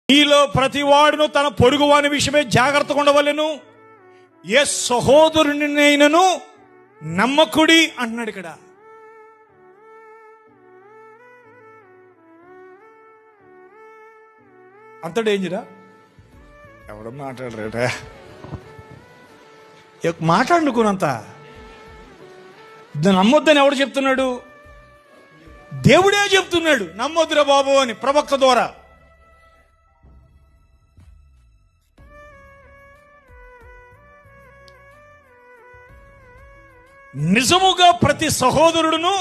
మీలో ప్రతి వాడును తన పొరుగువాని విషయమే జాగ్రత్తగా ఉండవలెను, ఏ సహోదరునినైనను నమ్మకుడి అంటున్నాడు ఇక్కడ. అంత డేంజరా? ఎవరు మాట్లాడరా? మాట్లాడుకున్నంత నమ్మొద్దని ఎవడు చెప్తున్నాడు? దేవుడే చెప్తున్నాడు నమ్మొద్దురా బాబు అని ప్రవక్త ద్వారా. నిజముగా ప్రతి సహోదరుడును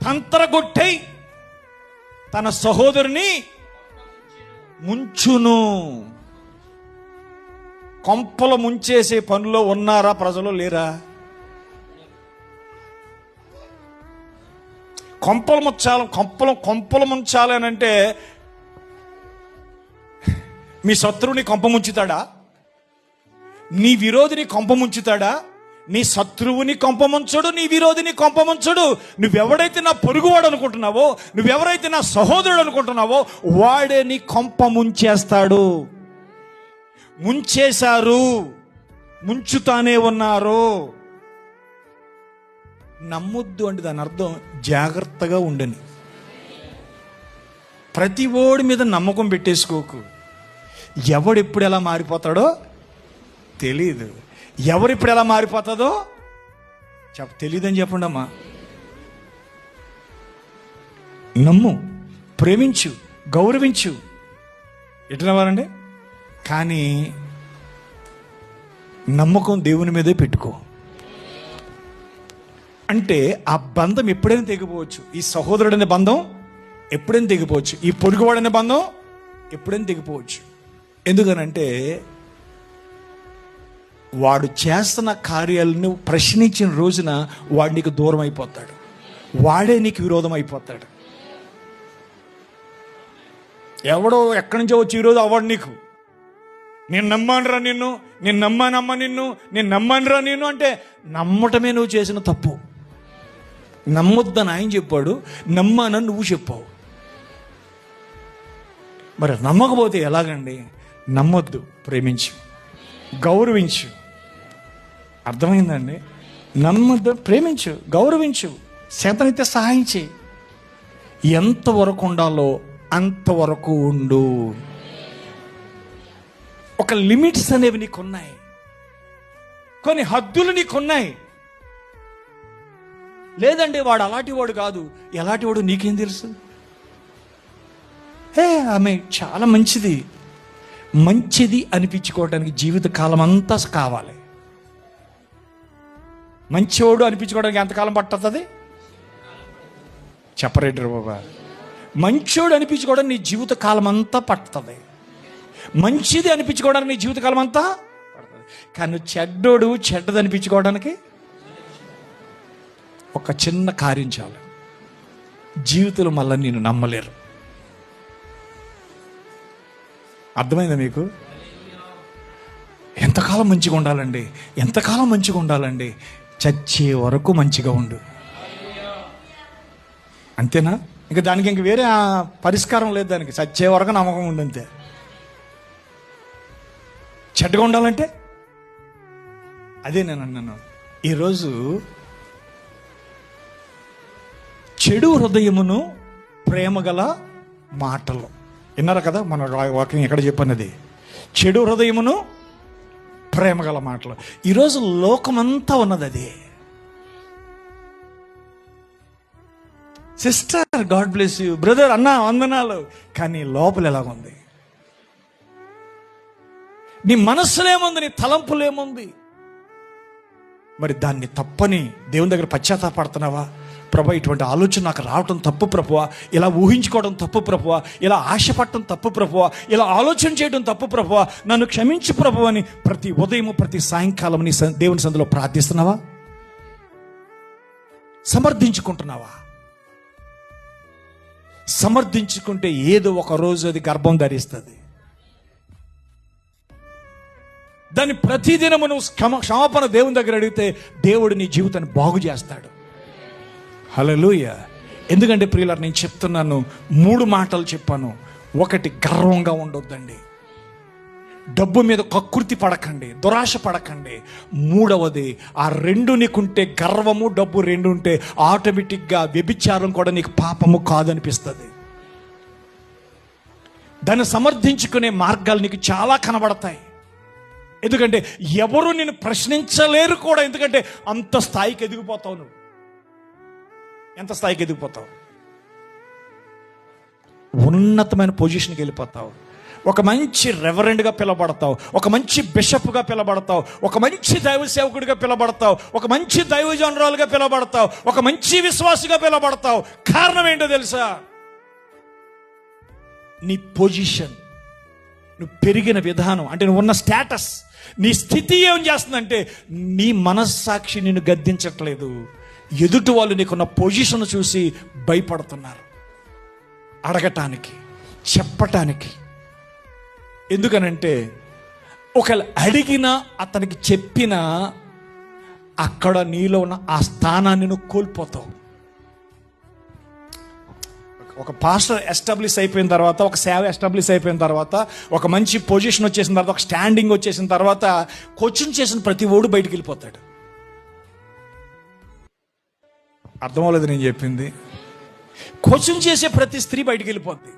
తంత్రగొట్టై తన సహోదరుని ముంచును. కొంపలు ముంచేసే పనిలో ఉన్నారా ప్రజలు? లేరా? కొంపలు ముంచాలి అని అంటే మీ శత్రువుని కొంప ముంచుతాడా? నీ విరోధిని కొంప ముంచుతాడా? నీ శత్రువుని కొంపముంచడు, నీ విరోధిని కొంపముంచడు. నువ్వెవడైతే నా పొరుగువాడు అనుకుంటున్నావో, నువ్వెవరైతే నా సహోదరుడు అనుకుంటున్నావో వాడే నీ కొంప ముంచేస్తాడు. ముంచేశారు, ముంచుతానే ఉన్నారు. నమ్మొద్దు అంటే దాని అర్థం జాగ్రత్తగా ఉండని. ప్రతి ఓడి మీద నమ్మకం పెట్టేసుకోకు. ఎవడెప్పుడు ఎలా మారిపోతాడో తెలీదు. ఎవరిప్పుడు ఎలా మారిపోతుందో తెలియదని చెప్పండి అమ్మా. నమ్ము, ప్రేమించు, గౌరవించు, ఎటునవారండి. కానీ నమ్మకం దేవుని మీదే పెట్టుకో. అంటే ఆ బంధం ఎప్పుడైనా తెగిపోవచ్చు. ఈ సహోదరుడనే బంధం ఎప్పుడైనా తెగిపోవచ్చు. ఈ పొరుగువాడనే బంధం ఎప్పుడైనా తెగిపోవచ్చు. ఎందుకనంటే వాడు చేస్తున్న కార్యాలను ప్రశ్నించిన రోజున వాడు నీకు దూరం అయిపోతాడు. వాడే నీకు విరోధం అయిపోతాడు. ఎవడో ఎక్కడి నుంచో వచ్చి ఈరోజు అవాడు నీకు నేను నమ్మానురా నిన్ను, నేను నమ్మానమ్మా నిన్ను, నేను నమ్మానురా నిన్ను అంటే నమ్మటమే నువ్వు చేసిన తప్పు. నమ్మొద్దని ఆయన చెప్పాడు, నమ్మానని నువ్వు చెప్పావు. మరి నమ్మకపోతే ఎలాగండి? నమ్మొద్దు, ప్రేమించు, గౌరవించు. అర్థమైందండి? నమ్మద్దు, ప్రేమించు, గౌరవించు, చేతనైతే సహాయం చేయి. ఎంతవరకు ఉండాలో అంతవరకు ఉండు. ఒక లిమిట్స్ అనేవి నీకున్నాయి, కొన్ని హద్దులు నీకున్నాయి. లేదంటే వాడు అలాంటి వాడు కాదు, ఎలాంటి వాడు నీకేం తెలుసు? ఆమె చాలా మంచిది. మంచిది అనిపించుకోవడానికి జీవితకాలం అంతా కావాలి. మంచివాడు అనిపించుకోవడానికి ఎంతకాలం పట్టుతుంది? చెప్పరేంటారు బాబా? మంచోడు అనిపించుకోవడానికి నీ జీవితకాలం అంతా పట్టుతుంది. మంచిది అనిపించుకోవడానికి నీ జీవితకాలం అంతా పడుతుంది. కానీ చెడ్డోడు చెడ్డది అనిపించుకోవడానికి ఒక చిన్న కార్యం చాలు. జీవితంలో మళ్ళీ నేను నమ్మలేరు. అర్థమైందా మీకు? ఎంతకాలం మంచిగా ఉండాలండి, ఎంతకాలం మంచిగా ఉండాలండి? చచ్చే వరకు మంచిగా ఉండు. అంతేనా? ఇంకా దానికి ఇంక వేరే పరిష్కారం లేదు. దానికి చచ్చే వరకు నమ్మకం ఉండు అంతే. చెడ్డగా ఉండాలంటే అదే నేను అన్నాను. ఈరోజు చెడు హృదయమును ప్రేమగల మాటలు విన్నారు కదా? మన వాక్యం ఎక్కడ చెప్పన్నది? చెడు హృదయమును ప్రేమగల మాటలు. ఈరోజు లోకమంతా ఉన్నది అదే. Sister God bless you, brother అన్నా వందనాలు. కానీ లోపల ఎలాగుంది? నీ మనస్సులో ఏముంది? నీ తలంపులు ఏముంది? మరి దాన్ని తప్పని దేవుని దగ్గర పశ్చాత్తాపడుతున్నావా? ప్రభా, ఇటువంటి ఆలోచన నాకు రావటం తప్పు ప్రభువా, ఇలా ఊహించుకోవడం తప్పు ప్రభువా, ఇలా ఆశపడటం తప్పు ప్రభువా, ఇలా ఆలోచన చేయడం తప్పు ప్రభువా, నన్ను క్షమించు ప్రభు అని ప్రతి ఉదయం ప్రతి సాయంకాలం నీ దేవుని సందులో ప్రార్థిస్తున్నావా? సమర్థించుకుంటున్నావా? సమర్థించుకుంటే ఏదో ఒక రోజు అది గర్భం ధరిస్తుంది. దాన్ని ప్రతిదినము నువ్వు క్షమాపణ దేవుని దగ్గర అడిగితే దేవుడు నీ జీవితాన్ని బాగు చేస్తాడు. హల్లెలూయా. ఎందుకంటే ప్రియులారా, నేను చెప్తున్నాను, 3 మాటలు చెప్పాను. ఒకటి, గర్వంగా ఉండొద్దండి. డబ్బు మీద కక్కుర్తి పడకండి, దురాశ పడకండి. మూడవది, ఆ రెండు నీకుంటే, గర్వము డబ్బు రెండు ఉంటే ఆటోమేటిక్గా వ్యభిచారం కూడా నీకు పాపము కాదనిపిస్తుంది. దాన్ని సమర్థించుకునే మార్గాలు నీకు చాలా కనబడతాయి. ఎందుకంటే ఎవరు నిన్ను ప్రశ్నించలేరు కూడా. ఎందుకంటే అంత స్థాయికి ఎదిగిపోతావు నువ్వు. ఎంత స్థాయికి ఎదిగిపోతావు? ఉన్నతమైన పొజిషన్కి వెళ్ళిపోతావు. ఒక మంచి రెవరెండ్గా పిలబడతావు, ఒక మంచి బిషప్గా పిలబడతావు, ఒక మంచి దైవ సేవకుడిగా పిలబడతావు, ఒక మంచి దైవజనరాలుగా పిలబడతావు, ఒక మంచి విశ్వాసిగా పిలబడతావు. కారణం ఏంటో తెలుసా? నీ పొజిషన్, నువ్వు పెరిగిన విధానం, అంటే నువ్వు ఉన్న స్టేటస్, నీ స్థితి ఏం చేస్తుందంటే నీ మనస్సాక్షి నిన్ను గద్దించట్లేదు. ఎదుటి వాళ్ళు నీకున్న పొజిషన్ చూసి భయపడుతున్నారు అడగటానికి, చెప్పటానికి. ఎందుకనంటే ఒకవేళ అడిగినా, అతనికి చెప్పినా అక్కడ నీలో ఉన్న ఆ స్థానాన్ని నువ్వు కోల్పోతావు. ఒక పాస్టర్ ఎస్టాబ్లిష్ అయిపోయిన తర్వాత, ఒక సేవ ఎస్టాబ్లిష్ అయిపోయిన తర్వాత, ఒక మంచి పొజిషన్ వచ్చేసిన తర్వాత, ఒక స్టాండింగ్ వచ్చేసిన తర్వాత, కోచింగ్ చేసిన ప్రతి ఓడు బయటికి వెళ్ళిపోతాడు. అర్థమవలేదు నేను చెప్పింది? కోచింగ్ చేసే ప్రతి స్త్రీ బయటికి వెళ్ళిపోద్ది.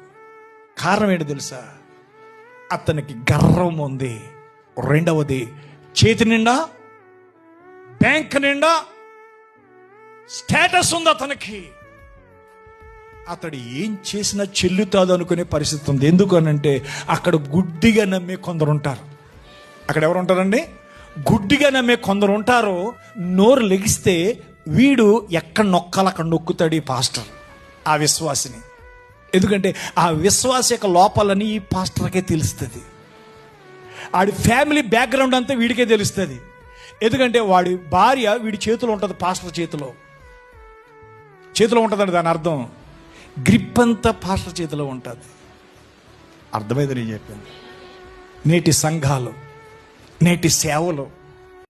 కారణం ఏంటో తెలుసా? అతనికి గర్వం ఉంది. రెండవది, చేతి నిండా, బ్యాంక్ నిండా స్టేటస్ ఉంది అతనికి. అతడు ఏం చేసినా చెల్లుతాదు అనుకునే పరిస్థితి ఉంది. ఎందుకనంటే అక్కడ గుడ్డిగా నమ్మే కొందరు ఉంటారు. అక్కడ ఎవరు ఉంటారండి? గుడ్డిగా నమ్మే కొందరు ఉంటారు. నోరు లెగిస్తే వీడు ఎక్కడ నొక్కాలి అక్కడ నొక్కుతాడు ఈ పాస్టర్, ఆ విశ్వాసిని. ఎందుకంటే ఆ విశ్వాస యొక్క లోపాలని ఈ పాస్టర్కే తెలుస్తుంది. ఆడి ఫ్యామిలీ బ్యాక్గ్రౌండ్ అంతా వీడికే తెలుస్తుంది. ఎందుకంటే వాడి భార్య వీడి చేతిలో ఉంటుంది, పాస్టర్ చేతిలో ఉంటుందండి. దాని అర్థం గ్రిప్ అంతా పాస్టర్ చేతిలో ఉంటుంది. అర్థమైంది నేను చెప్పింది? నేటి సంఘాలు, నేటి సేవలు